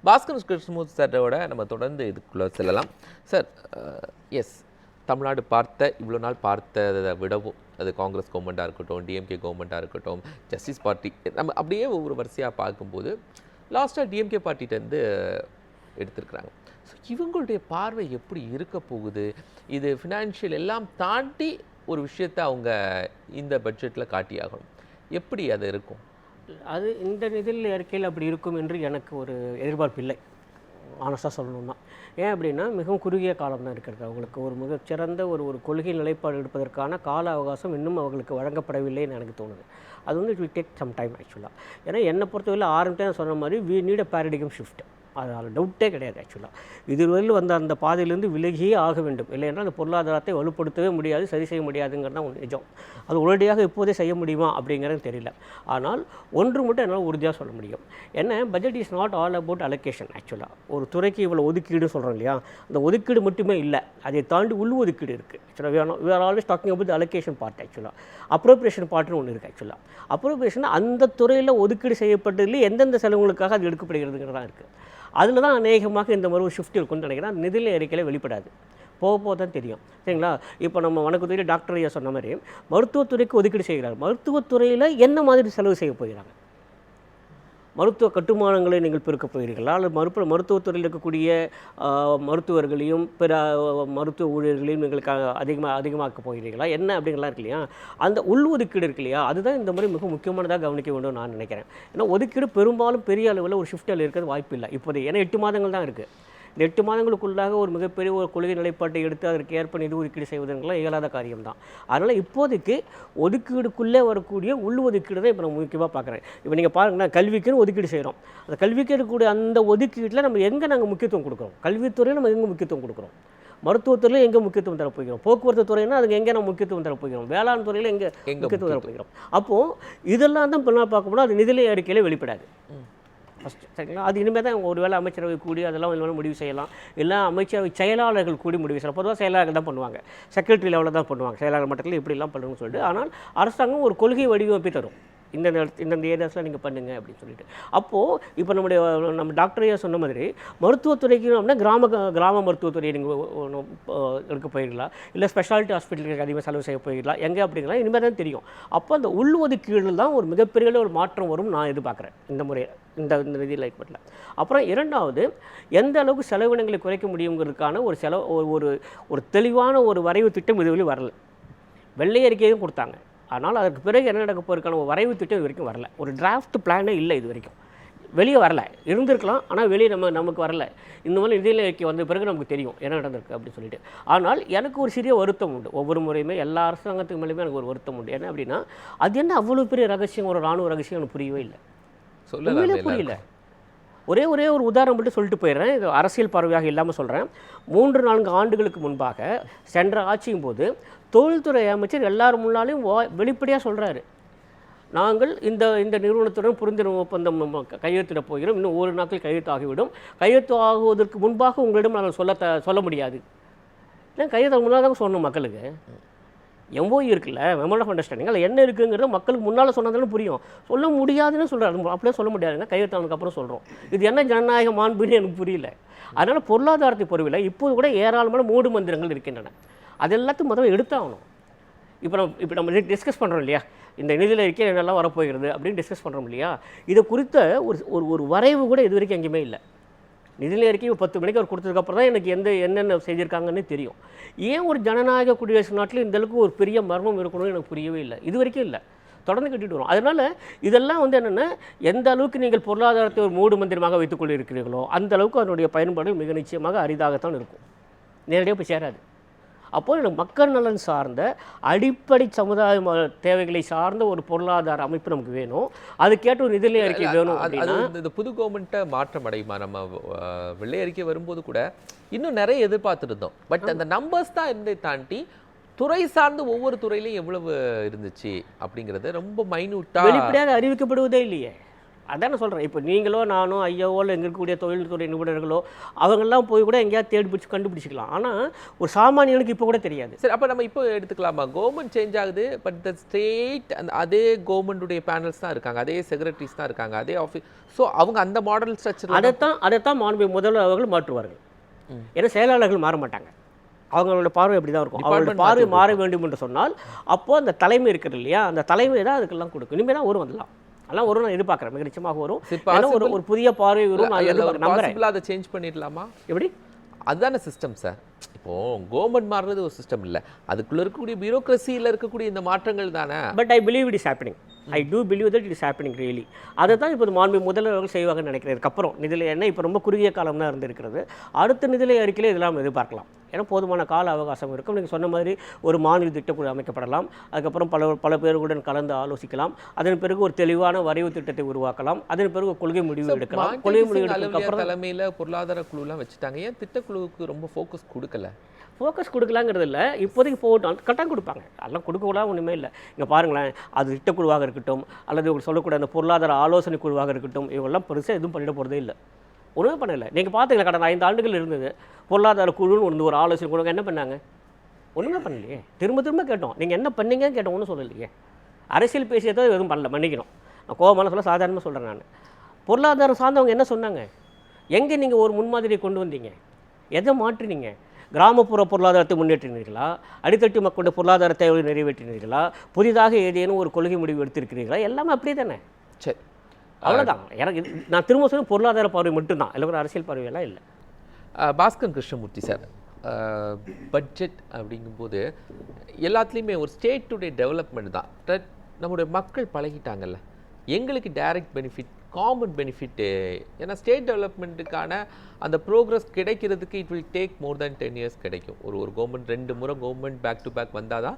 பாஸ்கர் கிருஷ்ணமூர்த்தி சாரோட நம்ம தொடர்ந்து இதுக்குள்ளே செல்லலாம். சார், எஸ், தமிழ்நாடு இவ்வளோ நாள் பார்த்ததை விடவும், அது காங்கிரஸ் கவர்மெண்ட்டாக இருக்கட்டும், டிஎம்கே கவர்மெண்ட்டாக இருக்கட்டும், ஜஸ்டிஸ் பார்ட்டி, நம்ம அப்படியே ஒவ்வொரு வரிசையாக பார்க்கும்போது லாஸ்ட்டாக டிஎம்கே பார்ட்டிகிட்டேருந்து எடுத்திருக்கிறாங்க. ஸோ இவங்களுடைய பார்வை எப்படி இருக்க போகுது? இது ஃபினான்ஷியல் எல்லாம் தாண்டி ஒரு விஷயத்தை அவங்க இந்த பட்ஜெட்டில் காட்டியாகணும். எப்படி அது இருக்கும்? அது இந்த நிதியில் அறிக்கையில் அப்படி இருக்கும் என்று எனக்கு ஒரு எதிர்பார்ப்பு இல்லை, ஆனஸ்டாக சொல்லணும்னா. ஏன் அப்படின்னா, மிகவும் குறுகிய காலம் தான் இருக்கிறது. அவங்களுக்கு ஒரு மிகச்சிறந்த ஒரு கொள்கை நிலைப்பாடு எடுப்பதற்கான கால அவகாசம் இன்னும் அவர்களுக்கு வழங்கப்படவில்லைன்னு எனக்கு தோணுது. அது வந்து it will take some time ஆக்சுவலாக. ஏன்னா என்னை பொறுத்தவரை ஆரம்பத்தில் சொன்ன மாதிரி we need a paradigm shift. அது டவுட்டே கிடையாது. ஆக்சுவலாக இதுவரையில் வந்த அந்த பாதையிலேருந்து விலகியே ஆக வேண்டும். இல்லையென்றால் அந்த பொருளாதாரத்தை வலுப்படுத்தவே முடியாது, சரி செய்ய முடியாதுங்கிறது தான் நிஜம். அது உடனடியாக இப்போதே செய்ய முடியுமா அப்படிங்கிறது தெரியல. ஆனால் ஒன்று மட்டும் என்னால் உறுதியாக சொல்ல முடியும். என்ன, budget is not all about allocation. ஆக்சுவலாக ஒரு துறைக்கு இவ்வளோ ஒதுக்கீடு சொல்கிறோம் இல்லையா, அந்த ஒதுக்கீடு மட்டுமே இல்லை, அதை தாண்டி உள் ஒதுக்கீடு இருக்குது. ஆக்சுவலாக we are always talking about allocation part. ஆக்சுவலாக அப்ரோப்ரியேஷன் பார்ட்னு ஒன்று இருக்குது. ஆக்சுவலாக அப்ரோப்ரியேஷன் அந்த துறையில் ஒதுக்கீடு செய்யப்பட்டதில் எந்தெந்த செலவுகளுக்காக அது எடுக்கப்படுகிறதுங்கிறது தான் இருக்குது. அதில் தான் அநேகமாக இந்த மாதிரி ஒரு ஷிஃப்ட் இருக்குன்னு நினைக்கிறேன். நிதிநிலை அறிக்கையில் வெளிப்படாது, போக தான் தெரியும். சரிங்களா? இப்போ நம்ம வணக்கத்துறை டாக்டர் ஐயா சொன்ன மாதிரி மருத்துவத்துறைக்கு ஒதுக்கீடு செய்கிறார். மருத்துவத்துறையில் என்ன மாதிரி செலவு செய்ய போகிறாங்க? மருத்துவ கட்டுமானங்களை நீங்கள் பெருக்க போகிறீர்களா, அல்லது மருத்துவத்துறையில் இருக்கக்கூடிய மருத்துவர்களையும் பிற மருத்துவ ஊழியர்களையும் நீங்கள் அதிகமாக்க போகிறீர்களா, என்ன அப்படிங்கலாம் இருக்கு இல்லையா? அந்த உள் ஒதுக்கீடு இருக்கு இல்லையா, அதுதான் இந்த மாதிரி மிக முக்கியமானதாக கவனிக்க வேண்டும் நான் நினைக்கிறேன். ஏன்னா ஒதுக்கீடு பெரும்பாலும் பெரிய அளவில் ஒரு ஷிஃப்டில் இருக்கிறது வாய்ப்பு இல்லை இப்போது. ஏன்னா 8 மாதங்கள் தான் இருக்குது. இந்த 8 மாதங்களுக்குள்ளாக ஒரு மிகப்பெரிய ஒரு கொள்கை நிலைப்பாட்டை எடுத்து அதற்கு ஏற்ப நிதி ஒதுக்கீடு செய்வதெல்லாம் இயலாத காரியம்தான். அதனால் இப்போதைக்கு ஒதுக்கீடுக்குள்ளே வரக்கூடிய உள் ஒதுக்கீடு தான் இப்போ நான் முக்கியமாக பார்க்குறேன். இப்போ நீங்கள் பாருங்கன்னா, கல்விக்குன்னு ஒதுக்கீடு செய்கிறோம். அந்த கல்விக்கு இருக்கக்கூடிய அந்த ஒதுக்கீட்டில் நம்ம எங்கே நாங்கள் முக்கியத்துவம் கொடுக்குறோம்? கல்வித்துறையில் நம்ம எங்கே முக்கியத்துவம் கொடுக்குறோம்? மருத்துவத்துறையில் எங்கே முக்கியத்துவம் தரப்போகிறோம்? போக்குவரத்து துறைனா அதுக்கு எங்கே நம்ம முக்கியத்துவம் தரப்போகிறோம்? வேளாண் துறையில் எங்கே முக்கியத்துவம் தரப்போகிறோம்? அப்போது இதெல்லாம் தான் இப்போ பார்க்கும்போது அது நிதிநிலை அறிக்கையில் வெளிப்படாது ஃபஸ்ட்டு. சரிங்களா? அது இனிமேல் தான் ஒரு வேளை அமைச்சரவை கூடி அதெல்லாம் இனிமேல் முடிவு செய்யலாம். இல்லை அமைச்சரவை செயலாளர்கள் கூடி முடிவு செய்யலாம். பொதுவாக செயலாளர்கள் தான் பண்ணுவாங்க, செக்ரட்டரி லெவலில் தான் பண்ணுவாங்க, செயலாளர் மட்டத்தில் இப்படிலாம் பண்ணணும்னு சொல்லிட்டு. ஆனால் அரசாங்கம் ஒரு கொள்கை வடிவமைப்பை தரும், இந்த ஏரியாஸில் நீங்கள் பண்ணுங்கள் அப்படின்னு சொல்லிட்டு. அப்போது இப்போ நம்ம டாக்டர் ஐயா சொன்ன மாதிரி மருத்துவத்துறைக்கு அப்படின்னா கிராம மருத்துவத்துறையை நீங்கள் எடுக்க போயிடலா, இல்லை ஸ்பெஷாலிட்டி ஹாஸ்பிட்டலுக்கு அதிகமாக செலவு செய்ய போயிடலாம், எங்கே அப்படிங்களா இனிமேல் தான் தெரியும். அப்போ அந்த உள் ஒதுக்கீடு தான் ஒரு மிகப்பெரிய ஒரு மாற்றம் வரும் நான் எதிர்பார்க்குறேன் இந்த முறையில், இந்த நிதியில் ஏற்படல. அப்புறம் இரண்டாவது, எந்த அளவுக்கு செலவினங்களை குறைக்க முடியுங்கிறதுக்கான ஒரு தெளிவான ஒரு வரைவு திட்டம் இதுவரையும் வரல. வெள்ளை அறிக்கையும் கொடுத்தாங்க, ஆனால் அதற்கு பிறகு என்ன நடக்க போகிறதுக்கான ஒரு வரைவு திட்டம் இது வரைக்கும் வரல. ஒரு டிராஃப்ட் பிளானே இல்லை இது வரைக்கும், வெளியே வரல. இருந்திருக்கலாம், ஆனால் வெளியே நமக்கு வரல. இந்த மாதிரி நிதிநிலை அறிக்கை வந்த பிறகு நமக்கு தெரியும் என்ன நடந்திருக்கு அப்படின்னு சொல்லிட்டு. ஆனால் எனக்கு ஒரு சிறிய வருத்தம் உண்டு. ஒவ்வொரு முறையுமே எல்லா அரசாங்கத்துக்கு மேலேயுமே எனக்கு ஒரு வருத்தம் உண்டு. என்ன அப்படின்னா, அது என்ன அவ்வளோ பெரிய ரகசியம், ஒரு இராணுவ ரகசியம் எனக்கு புரியவே இல்லை, புரியல. ஒரே ஒரு உதாரணம் மட்டும் சொல்லிட்டு போயிடுறேன், இது அரசியல் பார்வையாக இல்லாமல் சொல்கிறேன். 3-4 ஆண்டுகளுக்கு முன்பாக சென்ற ஆட்சியும் போது தொழில்துறை அமைச்சர் எல்லாரும் முன்னாலையும் வெளிப்படையாக சொல்கிறாரு, நாங்கள் இந்த நிறுவனத்துடன் புரிந்துணர்வு ஒப்பந்தம் கையெழுத்திட போகிறோம், இன்னும் 1 நாட்கள் கையெழுத்து ஆகிவிடும், கையெழுத்து ஆகுவதற்கு முன்பாக உங்களிடம் நாங்கள் சொல்ல முடியாது. இல்லை, கையெழுத்து முன்னால் தான் சொல்லணும் மக்களுக்கு. எம்ஓஇ இருக்குல்ல, மெமோரண்டம் ஆஃப் அண்டர்ஸ்டாண்டிங், அதில் என்ன இருக்குங்கிறத மக்களுக்கு முன்னால் சொன்னதாலும் புரியும். சொல்ல முடியாதுன்னு சொல்கிறாரு, அப்படியே சொல்ல முடியாதுங்க, கையெழுத்தானதுக்கப்புறம் சொல்கிறோம். இது என்ன ஜனநாயக மாண்புன்னு எனக்கு புரியல. அதனால் பொருளாதாரத்தை பொறுவில் இப்போது கூட ஏராளமான மூடு மந்திரங்கள் இருக்கின்றன. அது எல்லாத்தையும் முதல்ல எடுத்தாகணும். இப்போ நம்ம டிஸ்கஸ் பண்ணுறோம் இல்லையா, இந்த நிதிநிலை அறிக்கை என்னெல்லாம் வரப்போகிறது அப்படின்னு டிஸ்கஸ் பண்ணுறோம் இல்லையா, இதை குறித்த ஒரு வரைவு கூட இது வரைக்கும் எங்கேயுமே இல்லை. நிதிநிலை அறிக்கை 10 மணிக்கு அவர் கொடுத்ததுக்கப்புறம் தான் எனக்கு என்னென்ன செஞ்சுருக்காங்கன்னு தெரியும். ஏன் ஒரு ஜனநாயக குடியரசு நாட்டில் இந்தளவுக்கு ஒரு பெரிய மர்மம் இருக்கணும்னு எனக்கு புரியவே இல்லை, இது வரைக்கும் இல்லை, தொடர்ந்து கட்டிட்டு வரும். அதனால் இதெல்லாம் என்னென்னா, எந்த அளவுக்கு நீங்கள் பொருளாதாரத்தை ஒரு மூடு மந்திரமாக வைத்துக்கொண்டு இருக்கிறீர்களோ அந்த அளவுக்கு அதனுடைய பயன்பாடு மிக நிச்சயமாக அரிதாகத்தான் இருக்கும், நேரடியாக போய் சேராது. அப்போது எனக்கு மக்கள் நலன் சார்ந்த அடிப்படை சமுதாய தேவைகளை சார்ந்த ஒரு பொருளாதார அமைப்பு நமக்கு வேணும். அதுக்கேட்ட ஒரு நிதிநிலை அறிக்கை வேணும். அது இந்த புது கவர்மெண்ட்டை மாற்றம் அடையுமா? நம்ம வெள்ளை அறிக்கை வரும்போது கூட இன்னும் நிறைய எதிர்பார்த்துட்டு இருந்தோம். பட் அந்த நம்பர்ஸ் தான் இருந்ததை தாண்டி துறை சார்ந்து ஒவ்வொரு துறையிலையும் எவ்வளவு இருந்துச்சு அப்படிங்கிறது ரொம்ப மைன்யூட்டாக வெளிப்படையாக அறிவிக்கப்படுவதே இல்லையே. அதான் நான் சொல்கிறேன். இப்போ நீங்களோ நானோ ஐயாவோ இல்லை எங்க இருக்கக்கூடிய தொழில்துறை நிபுணர்களோ அவங்கெல்லாம் போய் கூட எங்கேயாவது தேடி பிடிச்சி கண்டுபிடிச்சிக்கலாம். ஆனால் ஒரு சாமானியனுக்கு இப்போ கூட தெரியாது. சரி, அப்போ நம்ம இப்போ எடுத்துக்கலாமா? கவர்மெண்ட் சேஞ்ச் ஆகுது, பட் த ஸ்டேட் அந்த அதே கவர்மெண்ட்டுடைய பேனல்ஸ் தான் இருக்காங்க, அதே செக்ரட்டரிஸ் தான் இருக்காங்க, அதே ஆஃபீஸ். ஸோ அவங்க அந்த மாடல் ஸ்ட்ரக்சர் அதைத்தான் மாண்பு முதல்வர் அவர்கள் மாற்றுவார்கள். ஏன்னா செயலாளர்கள் மாற மாட்டாங்க. அவங்களோட பார்வை எப்படி தான் இருக்கும். அவங்களோட பார்வை மாற வேண்டும் என்று சொன்னால் அப்போது அந்த தலைமை இருக்கிறது இல்லையா, அந்த தலைமை தான் அதுக்கெல்லாம் கொடுக்கும். இனிமேல் தான் வரும், அதெல்லாம் அதெல்லாம் வரும். நான் எதிர்பார்க்குறேன், மிக நிச்சயமாக வரும். ஒரு புதிய பார்வை வரும். நான் நம்புறேன். அதை சேஞ்ச் பண்ணிடலாமா? எப்படி? அதுதானே சிஸ்டம் சார். இப்போது கவர்மெண்ட் மாறுறது ஒரு சிஸ்டம் இல்லை, அதுக்குள்ளே இருக்கக்கூடிய பியூரோக்ரஸியில் இருக்கக்கூடிய இந்த மாற்றங்கள் தானே. But I believe it is happening. I do believe that it is happening really. அதை தான் இப்போ மாண்பு முதல்வர்கள் செய்வாங்கன்னு நினைக்கிறேன். இதுக்கப்புறம் நிதிநிலை என்ன இப்போ ரொம்ப குறுகிய காலம் தான் இருந்திருக்கிறது. அடுத்த நிதிநிலை அறிக்கையில் இதெல்லாம் எதிர்பார்க்கலாம். ஏன்னா போதுமான கால அவகாசம் இருக்கும். நீங்கள் சொன்ன மாதிரி ஒரு மாநில திட்டக்குழு அமைக்கப்படலாம். அதுக்கப்புறம் பல பேர்களுடன் கலந்து ஆலோசிக்கலாம். அதன் பிறகு ஒரு தெளிவான வரைவு திட்டத்தை உருவாக்கலாம். அதன் பிறகு கொள்கை முடிவு எடுக்கலாம். கொள்கை முடிவு எடுக்கிறதுக்கு தலைமையில் பொருளாதார குழுலாம் வச்சுட்டாங்க. ஏன் திட்டக்குழுவுக்கு ரொம்ப ஃபோக்கஸ் கொடுக்கல? ஃபோக்கஸ் கொடுக்கலாங்கிறது இல்லை, இப்போதைக்கு போகட்டும், கட்டாயம் கொடுப்பாங்க. அதெல்லாம் கொடுக்கலாம், ஒன்றுமே இல்லை. இங்கே பாருங்களேன், அது திட்டக்குழுவாக இருக்கட்டும் அல்லது உங்களுக்கு சொல்லக்கூடிய அந்த பொருளாதார ஆலோசனை குழுவாக இருக்கட்டும், இவங்கெல்லாம் பெருசாக எதுவும் பண்ணிட போகிறதே இல்லை, ஒன்றுமே பண்ணலை. நீங்கள் பார்த்தீங்களா, கடந்த 5 ஆண்டுகள் இருந்தது பொருளாதார குழுன்னு ஒரு ஆலோசனை குழு. என்ன பண்ணாங்க? ஒன்றுமே பண்ணலையே. திரும்ப திரும்ப கேட்டோம், நீங்கள் என்ன பண்ணீங்கன்னு கேட்டோம், ஒன்றும் சொல்லலையே. அரசியல் பேசியதோ எதுவும் பண்ணல, மன்னிக்கணும். நான் கோபமான சொல்ல சாதாரணமாக சொல்கிறேன். நான் பொருளாதாரம் சார்ந்தவங்க என்ன சொன்னாங்க? எங்கே நீங்கள் ஒரு முன்மாதிரியை கொண்டு வந்தீங்க? எதை மாற்றினீங்க? கிராமப்புற பொருளாதாரத்தை முன்னேற்றினீர்களா? அடித்தட்டு மக்களுடைய பொருளாதார தேவையை நிறைவேற்றினீர்களா? புதிதாக ஏதேனும் ஒரு கொள்கை முடிவு எடுத்திருக்கிறீர்களா? எல்லாமே அப்படியே தானே. சரி, அவ்வளோதான். எனக்கு நான் திரும்ப சொல்ல பொருளாதார பார்வை மட்டும்தான், இல்லை ஒரு அரசியல் பார்வையெல்லாம் இல்லை. பாஸ்கர் கிருஷ்ணமூர்த்தி சார், பட்ஜெட் அப்படிங்கும்போது எல்லாத்துலேயுமே ஒரு ஸ்டேட்டுடைய டெவலப்மெண்ட் தான். நம்முடைய மக்கள் பழகிட்டாங்கல்ல, எங்களுக்கு டைரக்ட் பெனிஃபிட், காமன் பெனிஃபிட்டு. ஏன்னா ஸ்டேட் டெவலப்மெண்ட்டுக்கான அந்த ப்ரோக்ரஸ் கிடைக்கிறதுக்கு it will take more than 10 years கிடைக்கும். ஒரு கவர்மெண்ட் 2 முறை கவர்மெண்ட் பேக் டு பேக் வந்தால் தான்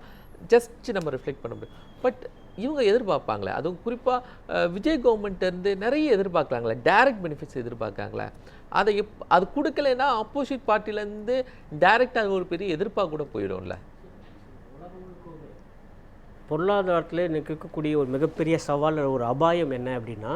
ஜஸ்ட் நம்ம ரிஃப்ளெக்ட் பண்ண முடியும். பட் இவங்க எதிர்பார்ப்பாங்களே, அதுவும் குறிப்பாக விஜய் கவர்மெண்ட்டேருந்து நிறைய எதிர்பார்க்குறாங்களே, டைரக்ட் பெனிஃபிட்ஸ் எதிர்பார்க்குறாங்களே. அது கொடுக்கலைன்னா ஆப்போசிட் பார்ட்டிலேருந்து டைரெக்டாக ஒரு பெரிய எதிர்பார்க்க கூட போயிடும்ல. பொருளாதாரத்தில் இன்றைக்கி இருக்கக்கூடிய ஒரு மிகப்பெரிய சவால், ஒரு அபாயம் என்ன அப்படின்னா,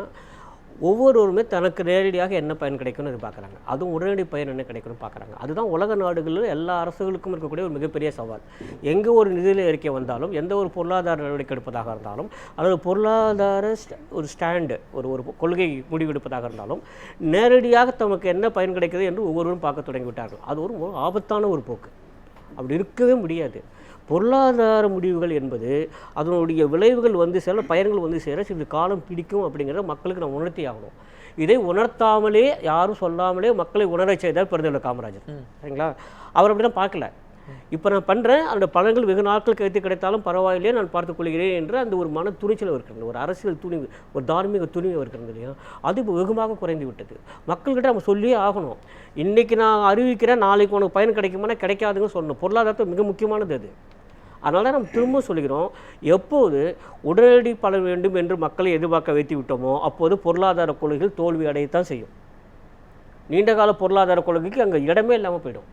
ஒவ்வொருவருமே தனக்கு நேரடியாக என்ன பயன் கிடைக்கும்னு எதிர்பார்க்குறாங்க. அதுவும் உடனடி பயன் என்ன கிடைக்கும்னு பார்க்குறாங்க. அதுதான் உலக நாடுகளில் எல்லா அரசுகளுக்கும் இருக்கக்கூடிய ஒரு மிகப்பெரிய சவால். எங்கே ஒரு நிதிநிலை அறிக்கை வந்தாலும், எந்த ஒரு பொருளாதார நடவடிக்கை எடுப்பதாக இருந்தாலும், அல்லது பொருளாதார ஒரு ஸ்டாண்டு, ஒரு கொள்கை முடிவெடுப்பதாக இருந்தாலும், நேரடியாக தமக்கு என்ன பயன் கிடைக்குது என்று ஒவ்வொருவரும் பார்க்க தொடங்கிவிட்டார்கள். அது ஒரு ஆபத்தான ஒரு போக்கு. அப்படி இருக்கவே முடியாது. பொருளாதார முடிவுகள் என்பது அதனுடைய விளைவுகள் வந்து சேர, பயன்கள் வந்து சேர சிறிது காலம் பிடிக்கும் அப்படிங்கிறத மக்களுக்கு நம்ம உணர்த்தி ஆகணும். இதை உணர்த்தாமலே, யாரும் சொல்லாமலே மக்களை உணர செய்தார் பெருந்தலைவர் காமராஜர். சரிங்களா? அவர் அப்படி தான் பார்க்கல. இப்போ நான் பண்ணுறேன், அந்த பலன்கள் வெகு நாட்கள் கழித்து கிடைத்தாலும் பரவாயில்லையே, நான் பார்த்துக் கொள்கிறேன் என்று அந்த ஒரு மன துணிச்சல் இருக்கிறது, ஒரு அரசியல் துணிவு, ஒரு தார்மீக துணிவு இருக்கிறது இல்லையா, அது இப்போ வெகுமாக குறைந்து விட்டது. மக்கள்கிட்ட நம்ம சொல்லியே ஆகணும். இன்றைக்கி நான் அறிவிக்கிறேன், நாளைக்கு உனக்கு பயன் கிடைக்குமானா கிடைக்காதுன்னு சொல்லணும். பொருளாதாரத்தை மிக முக்கியமானது அது. அதனால நம்ம திரும்ப சொல்கிறோம், எப்போது உடனடி பலன் வேண்டும் என்று மக்களை எதிர்பார்க்க வைத்து விட்டோமோ அப்போது பொருளாதார கொள்கைகள் தோல்வி அடையத்தான் செய்யும். நீண்டகால பொருளாதார கொள்கைக்கு அங்கே இடமே இல்லாமல் போயிடும்.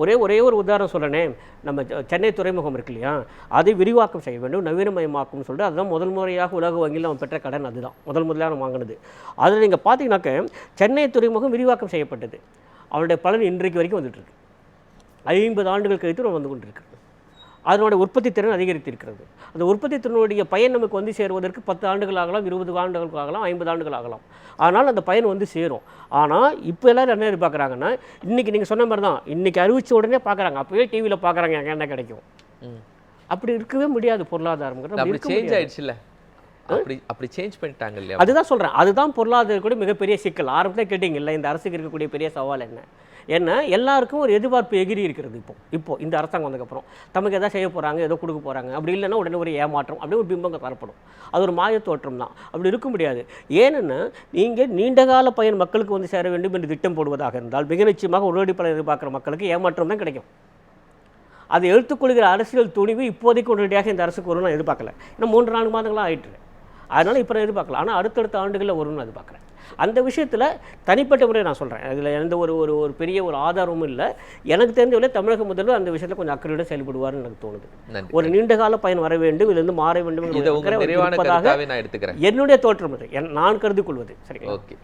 ஒரே ஒரு உதாரணம் சொல்கிறேனே, நம்ம சென்னை துறைமுகம் இருக்கு இல்லையா, அதை விரிவாக்கம் செய்ய வேண்டும், நவீனமயமாக்கும்னு சொல்லிட்டு அதுதான் முதல் முறையாக உலக வங்கியில் நம்ம பெற்ற கடன். அதுதான் முதலாக நம்ம வாங்கினது. அதில் நீங்கள் பார்த்தீங்கன்னாக்க சென்னை துறைமுகம் விரிவாக்கம் செய்யப்பட்டது. அவருடைய பலன் இன்றைக்கு வரைக்கும் வந்துட்டுருக்கு. 50 ஆண்டுகள் கழித்து நம்ம வந்து கொண்டிருக்கிறது. அதனுடைய உற்பத்தி திறன் அதிகரித்திருக்கிறது. அந்த உற்பத்தி திறனுடைய பயன் நமக்கு வந்து சேருவதற்கு 10 ஆண்டுகள் ஆகலாம், 20 ஆண்டுகள் ஆகலாம், 50 ஆண்டுகள் ஆகலாம். ஆனால் அந்த பயன் வந்து சேரும். ஆனால் இப்போ எல்லோரும் என்ன எதிர்பார்க்குறாங்கன்னா, இன்றைக்கி நீங்கள் சொன்ன மாதிரி தான், இன்றைக்கி அறிவித்த உடனே பார்க்குறாங்க, அப்போவே டிவியில் பார்க்குறாங்க அங்கே என்ன கிடைக்கும். அப்படி இருக்கவே முடியாது. பொருளாதாரங்கிறது சேஞ்ச் ஆயிடுச்சுல்ல, அப்படி சேஞ்ச் பண்ணிட்டாங்க இல்லையா? அதுதான் சொல்கிறேன். அதுதான் பொருளாதாரக்கூடிய மிகப்பெரிய சிக்கல். ஆரம்பத்தில் கேட்டிங்கல்ல, இந்த அரசுக்கு இருக்கக்கூடிய பெரிய சவால் என்ன? ஏன்னா எல்லாருக்கும் ஒரு எதிர்பார்ப்பு எகிரி இருக்கிறது. இப்போ இந்த அரசாங்கம் வந்ததுக்கப்புறம் நமக்கு எதாவது செய்ய போகிறாங்க, ஏதோ கொடுக்க போகிறாங்க, அப்படி இல்லைன்னா உடனே ஒரு ஏமாற்றம், அப்படியே ஒரு பிம்பங்க தரப்படும். அது ஒரு மாய தோற்றம் தான். அப்படி இருக்க முடியாது. ஏன்னா நீங்கள் நீண்டகால பயன் மக்களுக்கு வந்து சேர வேண்டும் என்று திட்டம் போடுவதாக இருந்தால் மிக நிச்சயமாக உடனடி பலன் எதிர்பார்க்குற மக்களுக்கு ஏமாற்றம் தான் கிடைக்கும். அதை எடுத்துக்கொள்கிற அரசியல் துணிவு இப்போதைக்கு உடனடியாக இந்த அரசுக்கு வரும்னு நான் எதிர்பார்க்கல. இன்னும் 3-4 மாதங்களாக ஆயிட்டு. அதனால் இப்போ நான் எதிர்பார்க்கலாம். ஆனால் அடுத்தடுத்த ஆண்டுகளில் வரும்னு எதிர்பார்க்குறேன். அந்த விஷயத்தில் தனிப்பட்ட முறை நான் சொல்கிறேன், அதில் எந்த ஒரு ஒரு ஒரு பெரிய ஒரு ஆதாரமும் இல்லை. எனக்கு தெரிஞ்சவரை தமிழக முதல்வர் அந்த விஷயத்தில் கொஞ்சம் அக்கறையோடு செயல்படுவார்னு எனக்கு தோணுது. ஒரு நீண்டகால பயன் வர வேண்டும், இதிலிருந்து மாற வேண்டும் நிறைவான கருத்தாவே நான் எடுத்துக்கிறேன். என்னுடைய தோற்றம் அது, நான் கருதி கொள்வது. சரி, ஓகே.